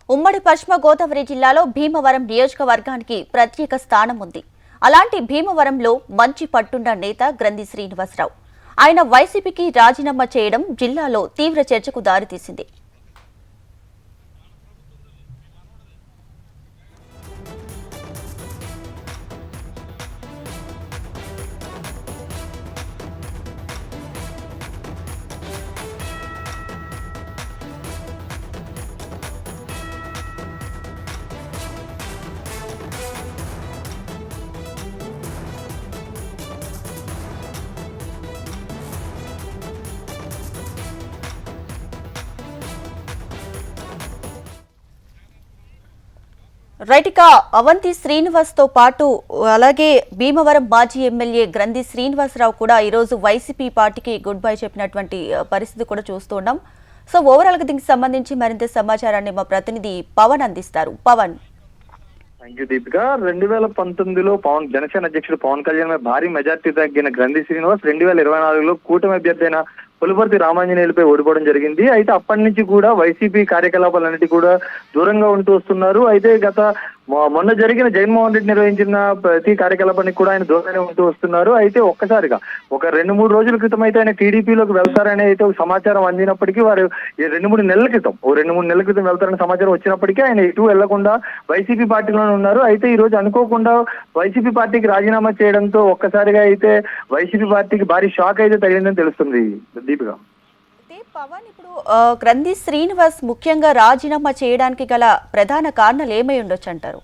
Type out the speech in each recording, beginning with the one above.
ఉమ్మడి పశ్చిమ గోదావరి జిల్లాలో భీమవరం నియోజకవర్గానికి ప్రత్యేక స్థానం ఉంది. అలాంటి భీమవరంలో మంచి పట్టున్న నేత గ్రంథి శ్రీనివాసరావు. ఆయన వైసీపీకి రాజీనామా చేయడం జిల్లాలో తీవ్ర చర్చకు దారితీసింది. రైట్, ఇక అవంతి శ్రీనివాస్ తో పాటు అలాగే భీమవరం మాజీ ఎమ్మెల్యే గ్రంథి శ్రీనివాసరావు కూడా ఈరోజు వైసీపీ పార్టీకి గుడ్ బై చెప్పినటువంటి పరిస్థితి కూడా చూస్తున్నాం. సో ఓవరాల్ గా దీనికి సంబంధించి మరింత సమాచారాన్ని మా ప్రతినిధి పవన్ అందిస్తారు. పవన్. Thank you Deepika. 2019లో జనసేన అధ్యక్షుడు పవన్ కళ్యాణ్ భారీ మెజార్టీ తగ్గిన గ్రంథి శ్రీనివాస్ 2024లో కూటమి అభ్యర్థి అయిన పులివర్తి రామాంజనేయులపై ఓడిపోవడం జరిగింది. అయితే అప్పటి నుంచి కూడా వైసీపీ కార్యకలాపాలన్నిటి కూడా దూరంగా ఉంటూ వస్తున్నారు. అయితే మొన్న జరిగిన జగన్మోహన్ రెడ్డి నిర్వహించిన ప్రతి కార్యకలాపానికి కూడా ఆయన దూరంగానే ఉంటూ వస్తున్నారు. అయితే ఒక్కసారిగా ఒక 2-3 రోజుల క్రితం అయితే ఆయన టీడీపీలోకి వెళ్తారని అయితే ఒక సమాచారం అందినప్పటికీ వారు 2-3 నెలల క్రితం వెళ్తారని సమాచారం వచ్చినప్పటికీ ఆయన ఇటు వెళ్లకుండా వైసీపీ పార్టీలోనే ఉన్నారు. అయితే ఈ రోజు అనుకోకుండా వైసీపీ పార్టీకి రాజీనామా చేయడంతో ఒక్కసారిగా అయితే వైసీపీ పార్టీకి భారీ షాక్ అయితే తగిలిందని తెలుస్తుంది దీపిక. పవన్, ఇప్పుడు గ్రంథి శ్రీనివాస్ ముఖ్యంగా రాజీనామా చేయడానికి గల ప్రధాన కారణాలు ఏమై ఉండొచ్చు అంటారు?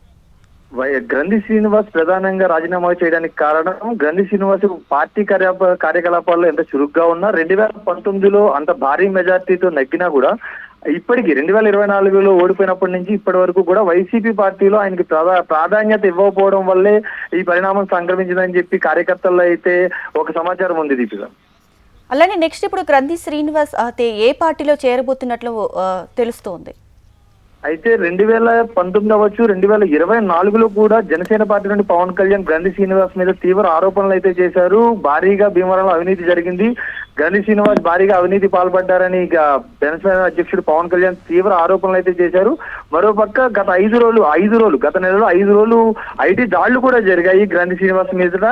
గ్రంథి శ్రీనివాస్ ప్రధానంగా రాజీనామా చేయడానికి కారణం గ్రంథి శ్రీనివాస్ పార్టీ కార్యకలాపాల్లో ఎంత చురుగ్గా ఉన్నా 2019లో అంత భారీ మెజార్టీతో నగ్గినా కూడా ఇప్పటికీ 2024లో ఓడిపోయినప్పటి నుంచి ఇప్పటి వరకు కూడా వైసీపీ పార్టీలో ఆయనకి ప్రాధాన్యత ఇవ్వకపోవడం వల్లే ఈ పరిణామం సంక్రమించిందని చెప్పి కార్యకర్తల్లో అయితే ఒక సమాచారం ఉంది దీపిక. అలానే నెక్స్ట్ ఇప్పుడు గ్రంథి శ్రీనివాస్ అయితే ఏ పార్టీలో చేరబోతున్నట్లు తెలుస్తోంది? అయితే 2019 అవ్వచ్చు 2024లో కూడా జనసేన పార్టీ నుండి పవన్ కళ్యాణ్ గ్రంథి శ్రీనివాస్ మీద తీవ్ర ఆరోపణలు అయితే చేశారు. భారీగా భీమవరంలో అవినీతి జరిగింది, గ్రంథి శ్రీనివాస్ భారీగా అవినీతి పాల్పడ్డారని జనసేన అధ్యక్షుడు పవన్ కళ్యాణ్ తీవ్ర ఆరోపణలు అయితే చేశారు. మరోపక్క గత 5 నెలలో 5 రోజులు ఐటీ దాడులు కూడా జరిగాయి గ్రంథి శ్రీనివాస్ మీద.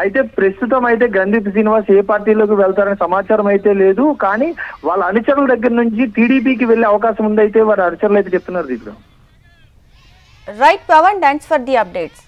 అయితే ప్రస్తుతం అయితే గ్రంథి శ్రీనివాస్ ఏ పార్టీలోకి వెళ్తారనే సమాచారం అయితే లేదు. కానీ వాళ్ళ అనుచరుల దగ్గర నుంచి టీడీపీకి వెళ్లే అవకాశం ఉందైతే వారి అనుచరులు అయితే చెప్తున్నారు దీంట్లో. Right Pawan, thanks for the updates.